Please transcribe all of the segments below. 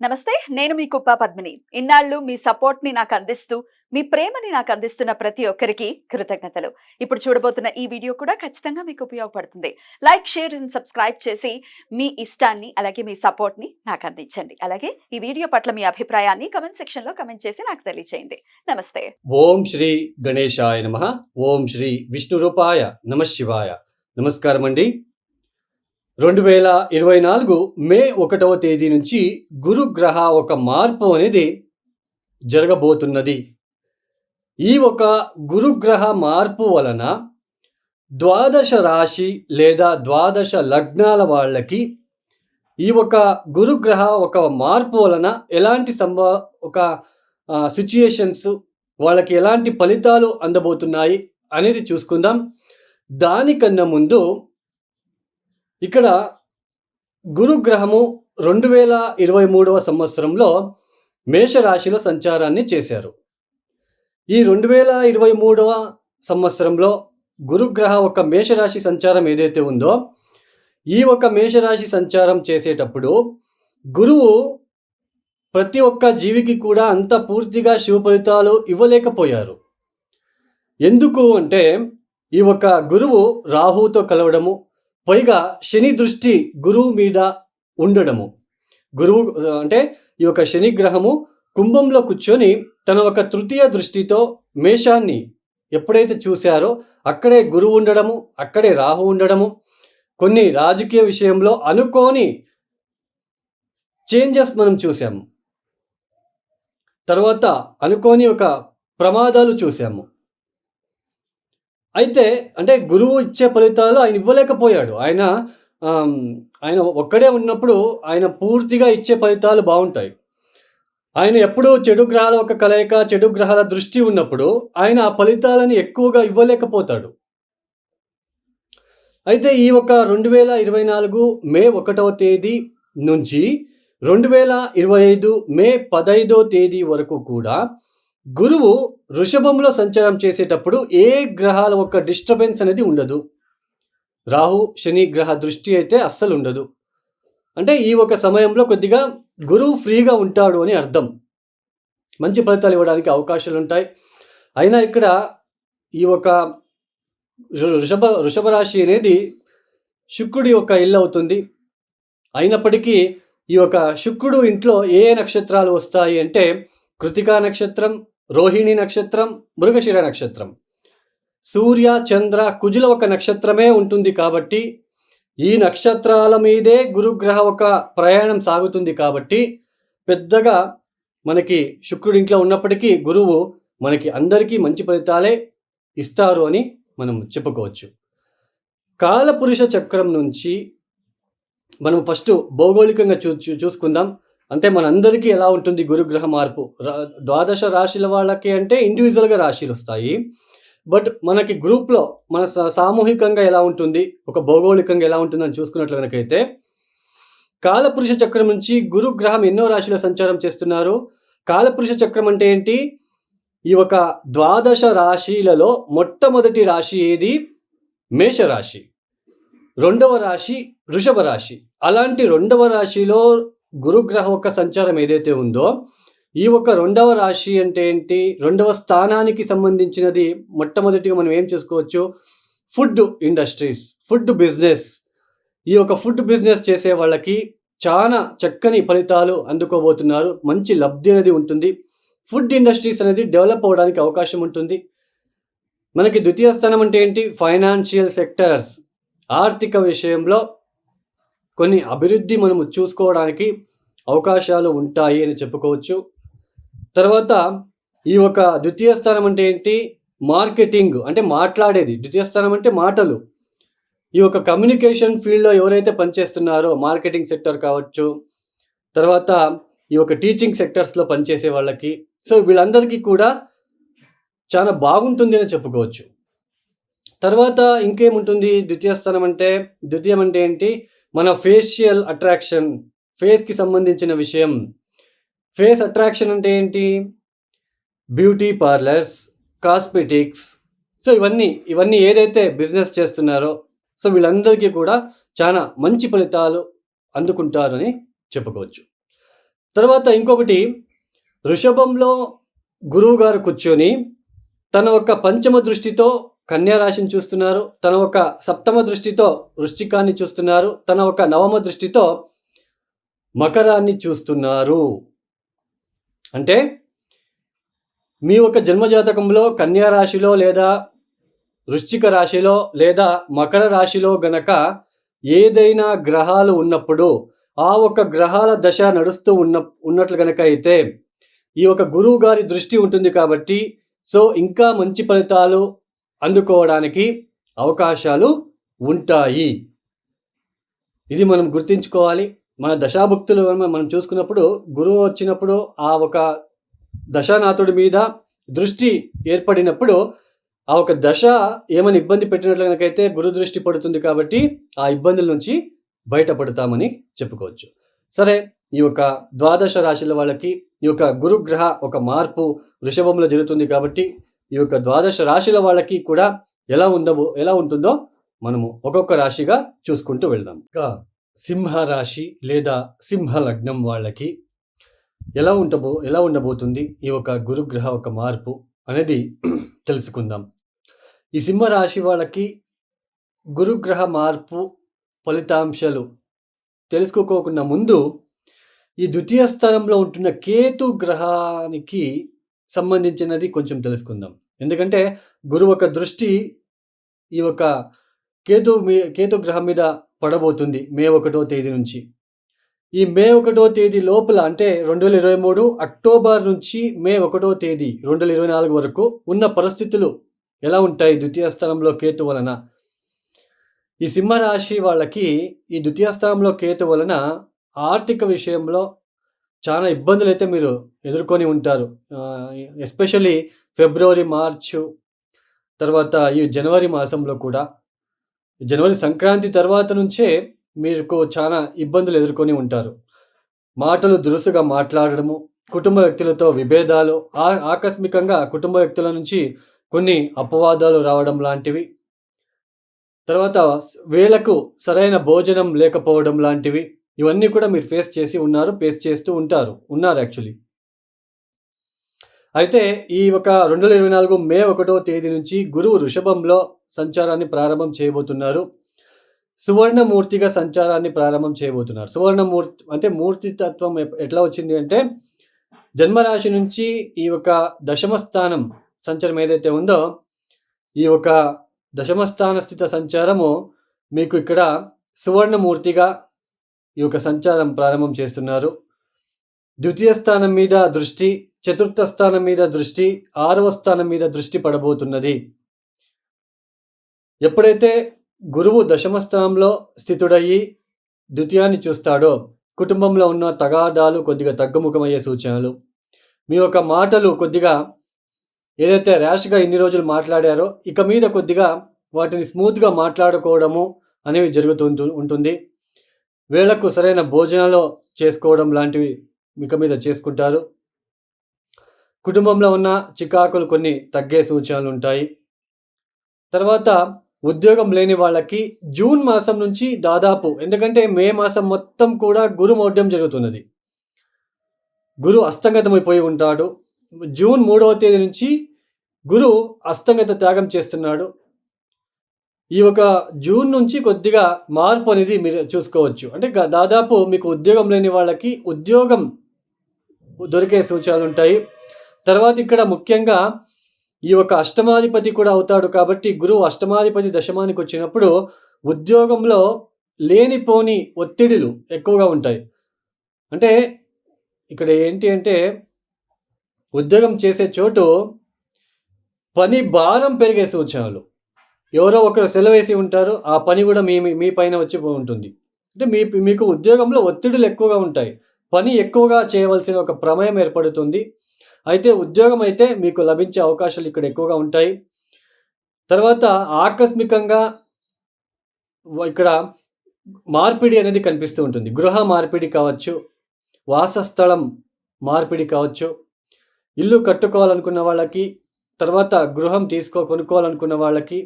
నమస్తే. నేను మీ కుప్ప పద్మిని. ఇన్నాళ్ళు మీ సపోర్ట్‌ని నాకందిస్తూ, మీ ప్రేమని నాకందిస్తున్న ప్రతి ఒక్కరికి కృతజ్ఞతలు. ఇప్పుడు చూడబోతున్న ఈ వీడియో కూడా ఖచ్చితంగా మీకు ఉపయోగపడుతుంది. లైక్, షేర్ అండ్ సబ్స్క్రైబ్ చేసి మీ ఇష్టాన్ని, అలాగే మీ సపోర్ట్‌ని నాకందించండి. అలాగే ఈ వీడియో పట్ల మీ అభిప్రాయాన్ని కామెంట్ సెక్షన్‌లో కామెంట్ చేసి నాకు తెలియజేయండి. నమస్తే. ఓం శ్రీ గణేశాయ నమః. ఓం శ్రీ విష్ణురూపాయ నమఃశివాయ. నమస్కారం అండి. 2024 మే 1వ తేదీ నుంచి గురుగ్రహ ఒక మార్పు అనేది జరగబోతున్నది. ఈ ఒక గురుగ్రహ మార్పు వలన ద్వాదశ రాశి లేదా ద్వాదశ లగ్నాల వాళ్ళకి ఈ ఒక గురుగ్రహ ఒక మార్పు వలన ఎలాంటి ఒక సిట్యుయేషన్స్ వాళ్ళకి ఎలాంటి ఫలితాలు అందబోతున్నాయి అనేది చూసుకుందాం. దానికన్నా ముందు ఇక్కడ గురుగ్రహము 2023వ సంవత్సరంలో మేషరాశిలో సంచారాన్ని చేశారు. ఈ 2023వ సంవత్సరంలో గురుగ్రహ ఒక మేషరాశి సంచారం ఏదైతే ఉందో, ఈ ఒక మేషరాశి సంచారం చేసేటప్పుడు గురువు ప్రతి ఒక్క జీవికి కూడా అంత పూర్తిగా శుభ ఫలితాలు ఇవ్వలేకపోయారు. ఎందుకు అంటే ఈ ఒక గురువు రాహుతో కలవడము, పైగా శని దృష్టి గురువు మీద ఉండడము. గురువు అంటే ఈ యొక్క శని గ్రహము కుంభంలో కూర్చొని తన ఒక తృతీయ దృష్టితో మేషాన్ని ఎప్పుడైతే చూశారో అక్కడే గురువు ఉండడము, అక్కడే రాహు ఉండడము, కొన్ని రాజకీయ విషయంలో అనుకోని చేంజెస్ మనం చూసాము. తర్వాత అనుకోని ఒక ప్రమాదాలు చూసాము. అయితే అంటే గురువు ఇచ్చే ఫలితాలు ఆయన ఇవ్వలేకపోయాడు. ఆయన ఒక్కడే ఉన్నప్పుడు ఆయన పూర్తిగా ఇచ్చే ఫలితాలు బావుంటాయి. ఆయన ఎప్పుడూ చెడు గ్రహాల ఒక కలయిక, చెడు గ్రహాల దృష్టి ఉన్నప్పుడు ఆయన ఆ ఫలితాలని ఎక్కువగా ఇవ్వలేకపోతాడు. అయితే ఈ ఒక 2024 మే 1వ తేదీ నుంచి 2025 మే 15వ తేదీ వరకు కూడా గురువు వృషభంలో సంచారం చేసేటప్పుడు ఏ గ్రహాల ఒక డిస్టర్బెన్స్ అనేది ఉండదు. రాహు, శని గ్రహ దృష్టి అయితే అస్సలు ఉండదు. అంటే ఈ ఒక సమయంలో కొద్దిగా గురువు ఫ్రీగా ఉంటాడు అని అర్థం. మంచి ఫలితాలు ఇవ్వడానికి అవకాశాలు ఉంటాయి. అయినా ఇక్కడ ఈ ఒక వృషభ రాశి అనేది శుక్రుడి యొక్క ఇల్లు అవుతుంది. అయినప్పటికీ ఈ యొక్క శుక్రుడు ఇంట్లో ఏ నక్షత్రాలు వస్తాయి అంటే కృతికా నక్షత్రం, రోహిణి నక్షత్రం, మృగశిర నక్షత్రం. సూర్య, చంద్ర, కుజుల ఒక నక్షత్రమే ఉంటుంది కాబట్టి ఈ నక్షత్రాల మీదే గురుగ్రహ ఒక ప్రయాణం సాగుతుంది కాబట్టి పెద్దగా మనకి శుక్రుడి ఇంట్లో ఉన్నప్పటికీ గురువు మనకి అందరికీ మంచి ఫలితాలే ఇస్తారు అని మనం చెప్పుకోవచ్చు. కాలపురుష చక్రం నుంచి మనం ఫస్ట్ భౌగోళికంగా చూసుకుందాం. అంటే మనందరికీ ఎలా ఉంటుంది గురుగ్రహ మార్పు? ద్వాదశ రాశుల వాళ్ళకి అంటే ఇండివిజువల్‌గా రాశులు వస్తాయి. బట్ మనకి గ్రూప్‌లో మన సామూహికంగా ఎలా ఉంటుంది? ఒక భౌగోళికంగా ఎలా ఉంటుందని చూసుకున్నట్లు గనకైతే కాలపురుష చక్రం నుంచి గురుగ్రహం ఎన్నో రాశిలో సంచారం చేస్తున్నారు. కాలపురుష చక్రం అంటే ఏంటి? ఈ ఒక ద్వాదశ రాశిలలో మొట్టమొదటి రాశి ఏది? మేషరాశి. రెండవ రాశి వృషభ రాశి. అలాంటి రెండవ రాశిలో గురుగ్రహ యొక్క సంచారం ఏదైతే ఉందో, ఈ ఒక రెండవ రాశి అంటే ఏంటి? రెండవ స్థానానికి సంబంధించినది. మొట్టమొదటిగా మనం ఏం చూసుకోవచ్చు? Food industries, food business. ఈ యొక్క ఫుడ్ బిజినెస్ చేసే వాళ్ళకి చాలా చక్కని ఫలితాలు అందుకోబోతున్నారు. మంచి లబ్ధి అనేది ఉంటుంది. ఫుడ్ ఇండస్ట్రీస్ అనేది డెవలప్ అవ్వడానికి అవకాశం ఉంటుంది. మనకి ద్వితీయ స్థానం అంటే ఏంటి? Financial sectors. ఆర్థిక విషయంలో కొన్ని అభివృద్ధి మనము చూసుకోవడానికి అవకాశాలు ఉంటాయి అని చెప్పుకోవచ్చు. తర్వాత ఈ ఒక ద్వితీయ స్థానం అంటే ఏంటి? మార్కెటింగ్ అంటే మాట్లాడేది. ద్వితీయ స్థానం అంటే మాటలు. ఈ యొక్క కమ్యూనికేషన్ ఫీల్డ్‌లో ఎవరైతే పనిచేస్తున్నారో మార్కెటింగ్ సెక్టర్ కావచ్చు, తర్వాత ఈ యొక్క టీచింగ్ సెక్టర్స్‌లో పనిచేసే వాళ్ళకి, సో వీళ్ళందరికీ కూడా చాలా బాగుంటుంది అని చెప్పుకోవచ్చు. తర్వాత ఇంకేముంటుంది? ద్వితీయం అంటే ఏంటి? మన ఫేషియల్ అట్రాక్షన్, ఫేస్‌కి సంబంధించిన విషయం. ఫేస్ అట్రాక్షన్ అంటే ఏంటి? Beauty parlours, cosmetics. సో ఇవన్నీ ఏదైతే బిజినెస్ చేస్తున్నారో సో వీళ్ళందరికీ కూడా చాలా మంచి ఫలితాలు అందుకుంటారని చెప్పుకోవచ్చు. తర్వాత ఇంకొకటి, వృషభంలో గురువు గారు కూర్చొని తన ఒక పంచమ దృష్టితో కన్యా రాశిని చూస్తున్నారు. తన ఒక సప్తమ దృష్టితో వృశ్చికాన్ని చూస్తున్నారు. తన ఒక నవమ దృష్టితో మకరాన్ని చూస్తున్నారు. అంటే మీ యొక్క జన్మజాతకంలో కన్యా రాశిలో లేదా వృశ్చిక రాశిలో లేదా మకర రాశిలో గనక ఏదైనా గ్రహాలు ఉన్నప్పుడు ఆ ఒక గ్రహాల దశ నడుస్తూ ఉన్నట్లు గనక అయితే ఈ యొక్క గురువు గారి దృష్టి ఉంటుంది కాబట్టి సో ఇంకా మంచి ఫలితాలు అందుకోవడానికి అవకాశాలు ఉంటాయి. ఇది మనం గుర్తుంచుకోవాలి. మన దశాభుక్తులు మనం చూసుకున్నప్పుడు గురువు వచ్చినప్పుడు ఆ ఒక దశానాథుడి మీద దృష్టి ఏర్పడినప్పుడు ఆ ఒక దశ ఏమైనా ఇబ్బంది పెట్టినట్లు కనుకైతే గురు దృష్టి పడుతుంది కాబట్టి ఆ ఇబ్బందుల నుంచి బయటపడతామని చెప్పుకోవచ్చు. సరే, ఈ యొక్క ద్వాదశ రాశుల వాళ్ళకి ఈ యొక్క గురుగ్రహ ఒక మార్పు వృషభంలో జరుగుతుంది కాబట్టి ఈ యొక్క ద్వాదశ రాశుల వాళ్ళకి కూడా ఎలా ఉంటుందో మనము ఒక్కొక్క రాశిగా చూసుకుంటూ వెళ్దాం. ఇంకా సింహ రాశి లేదా సింహ లగ్నం వాళ్ళకి ఎలా ఉండబోతుంది ఈ యొక్క గురుగ్రహ ఒక మార్పు అనేది తెలుసుకుందాం. ఈ సింహరాశి వాళ్ళకి గురుగ్రహ మార్పు ఫలితాంశాలు తెలుసుకోకుండా ముందు ఈ ద్వితీయ స్థానంలో ఉంటున్న కేతు గ్రహానికి సంబంధించినది కొంచెం తెలుసుకుందాం. ఎందుకంటే గురువు ఒక దృష్టి ఈ యొక్క కేతు గ్రహం మీద పడబోతుంది మే 1వ తేదీ నుంచి. ఈ మే 1వ తేదీ లోపల అంటే 2023 అక్టోబర్ నుంచి మే 1వ తేదీ 2024 వరకు ఉన్న పరిస్థితులు ఎలా ఉంటాయి ద్వితీయ స్థానంలో కేతు వలన? ఈ సింహరాశి వాళ్ళకి ఈ ద్వితీయ స్థానంలో కేతు వలన ఆర్థిక విషయంలో చాలా ఇబ్బందులైతే మీరు ఎదుర్కొని ఉంటారు. ఎస్పెషల్లీ ఫిబ్రవరి, మార్చు తర్వాత ఈ జనవరి మాసంలో కూడా, జనవరి సంక్రాంతి తర్వాత నుంచే మీకు చాలా ఇబ్బందులు ఎదుర్కొని ఉంటారు. మాటలు దురుసుగా మాట్లాడడము, కుటుంబ వ్యక్తులతో విభేదాలు, ఆకస్మికంగా కుటుంబ వ్యక్తుల నుంచి కొన్ని అపవాదాలు రావడం లాంటివి, తర్వాత వేళకు సరైన భోజనం లేకపోవడం లాంటివి, ఇవన్నీ కూడా మీరు ఫేస్ చేస్తూ ఉన్నారు యాక్చువల్లీ. అయితే ఈ ఒక 2024 మే 1వ తేదీ నుంచి గురువు వృషభంలో సంచారాన్ని ప్రారంభం చేయబోతున్నారు. సువర్ణమూర్తిగా సంచారాన్ని ప్రారంభం చేయబోతున్నారు. సువర్ణమూర్తి అంటే మూర్తి తత్వం ఎట్లా వచ్చింది అంటే, జన్మరాశి నుంచి ఈ యొక్క దశమ స్థానం సంచారం ఏదైతే ఉందో, ఈ యొక్క దశమ స్థాన స్థిత సంచారము మీకు ఇక్కడ సువర్ణమూర్తిగా ఈ యొక్క సంచారం ప్రారంభం చేస్తున్నారు. ద్వితీయ స్థానం మీద దృష్టి, చతుర్థ స్థానం మీద దృష్టి, 6వ స్థానం మీద దృష్టి పడబోతున్నది. ఎప్పుడైతే గురువు దశమ స్థానంలో స్థితుడయ్యి ద్వితీయాన్ని చూస్తాడో, కుటుంబంలో ఉన్న తగాదాలు కొద్దిగా తగ్గుముఖమయ్యే సూచనలు, మీ యొక్క మాటలు కొద్దిగా ఏదైతే ర్యాష్గా ఇన్ని రోజులు మాట్లాడారో ఇక మీద కొద్దిగా వాటిని స్మూత్గా మాట్లాడుకోవడము అనేవి ఉంటుంది. వేళకు సరైన భోజనాలు చేసుకోవడం లాంటివి ఇక మీద చేసుకుంటారు. కుటుంబంలో ఉన్న చికాకులు కొన్ని తగ్గే సూచనలు ఉంటాయి. తర్వాత ఉద్యోగం లేని వాళ్ళకి జూన్ మాసం నుంచి దాదాపు, ఎందుకంటే మే మాసం మొత్తం కూడా గురు మౌఢ్యం జరుగుతున్నది, గురు అస్తంగతమైపోయి ఉంటాడు. జూన్ 3వ తేదీ నుంచి గురు అస్తంగత త్యాగం చేస్తున్నాడు. ఈ ఒక జూన్ నుంచి కొద్దిగా మార్పు అనేది మీరు చూసుకోవచ్చు. అంటే దాదాపు మీకు ఉద్యోగం లేని వాళ్ళకి ఉద్యోగం దొరికే సూచనలు ఉంటాయి. తర్వాత ఇక్కడ ముఖ్యంగా ఈ యొక్క అష్టమాధిపతి కూడా అవుతాడు కాబట్టి గురువు అష్టమాధిపతి దశమానికి వచ్చినప్పుడు ఉద్యోగంలో లేనిపోని ఒత్తిడులు ఎక్కువగా ఉంటాయి. అంటే ఇక్కడ ఏంటి అంటే, ఉద్యోగం చేసే చోటు పని భారం పెరిగే సూచనలు. ఎవరో ఒకరు సెలవేసి ఉంటారు, ఆ పని కూడా మీ పైన వచ్చి ఉంటుంది. అంటే మీకు ఉద్యోగంలో ఒత్తిడులు ఎక్కువగా ఉంటాయి, పని ఎక్కువగా చేయవలసిన ఒక ప్రమేయం ఏర్పడుతుంది. అయితే ఉద్యోగం అయితే మీకు లభించే అవకాశాలు ఇక్కడ ఎక్కువగా ఉంటాయి. తర్వాత ఆకస్మికంగా ఇక్కడ మార్పిడి అనేది కనిపిస్తూ ఉంటుంది. గృహ మార్పిడి కావచ్చు, వాసస్థలం మార్పిడి కావచ్చు, ఇల్లు కట్టుకోవాలనుకున్న వాళ్ళకి, తర్వాత గృహం కొనుక్కోవాలనుకున్న వాళ్ళకి,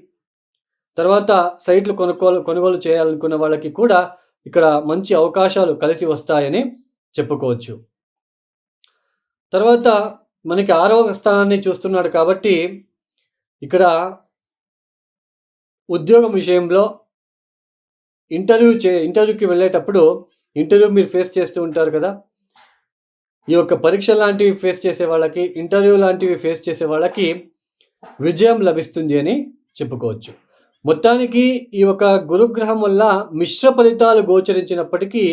తర్వాత సైట్లు కొనుగోలు చేయాలనుకున్న వాళ్ళకి కూడా ఇక్కడ మంచి అవకాశాలు కలిసి వస్తాయని చెప్పుకోవచ్చు. తర్వాత మనకి 6వ స్థానాన్ని చూస్తున్నాడు కాబట్టి ఇక్కడ ఉద్యోగం విషయంలో ఇంటర్వ్యూకి వెళ్ళేటప్పుడు ఇంటర్వ్యూ మీరు ఫేస్ చేస్తూ ఉంటారు కదా! ఈ యొక్క పరీక్ష లాంటివి ఫేస్ చేసే వాళ్ళకి, ఇంటర్వ్యూ లాంటివి ఫేస్ చేసే వాళ్ళకి విజయం లభిస్తుంది అని చెప్పుకోవచ్చు. మొత్తానికి ఈ యొక్క గురుగ్రహం వల్ల మిశ్ర ఫలితాలు గోచరించినప్పటికీ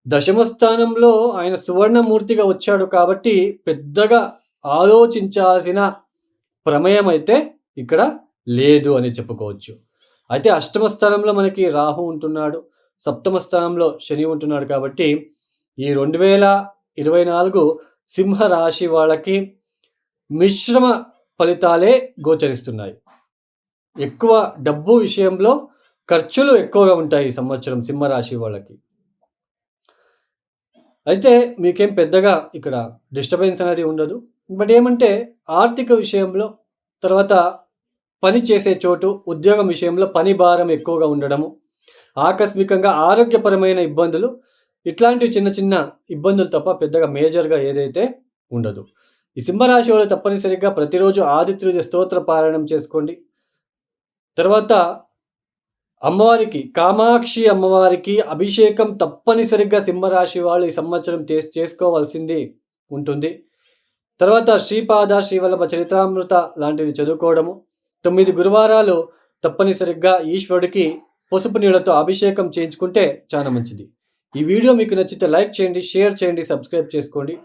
దశమ స్థానంలో ఆయన సువర్ణమూర్తిగా వచ్చాడు కాబట్టి పెద్దగా ఆలోచించాల్సిన ప్రమేయం అయితే ఇక్కడ లేదు అని చెప్పుకోవచ్చు. అయితే అష్టమ స్థానంలో మనకి రాహు ఉంటున్నాడు. సప్తమ స్థానంలో శని ఉంటున్నాడు కాబట్టి ఈ 2024 సింహ రాశి వాళ్ళకి మిశ్రమ ఫలితాలే గోచరిస్తున్నాయి. ఎక్కువ డబ్బు విషయంలో ఖర్చులు ఎక్కువగా ఉంటాయి ఈ సంవత్సరం సింహరాశి వాళ్ళకి. అయితే మీకేం పెద్దగా ఇక్కడ డిస్టర్బెన్స్ అనేది ఉండదు. బట్ ఏమంటే ఆర్థిక విషయంలో, తర్వాత పని చేసే చోటు, ఉద్యోగం విషయంలో పని భారం ఎక్కువగా ఉండడము, ఆకస్మికంగా ఆరోగ్యపరమైన ఇబ్బందులు, ఇట్లాంటివి చిన్న చిన్న ఇబ్బందులు తప్ప పెద్దగా మేజర్‌గా ఏదైతే ఉండదు. ఈ సింహరాశి వాళ్ళు తప్పనిసరిగా ప్రతిరోజు ఆదిత్య స్తోత్ర పారాయణం చేసుకోండి. తర్వాత అమ్మవారికి, కామాక్షి అమ్మవారికి అభిషేకం తప్పనిసరిగా సింహరాశి వాళ్ళు ఈ సంవత్సరం చేసుకోవాల్సింది ఉంటుంది. తర్వాత శ్రీపాద, శ్రీవల్లభ చరిత్రామృత లాంటిది చదువుకోవడము, 9 గురువారాలు తప్పనిసరిగా ఈశ్వరుడికి పసుపు నీళ్ళతో అభిషేకం చేయించుకుంటే చాలా మంచిది. ఈ వీడియో మీకు నచ్చితే లైక్ చేయండి, షేర్ చేయండి, సబ్స్క్రైబ్ చేసుకోండి.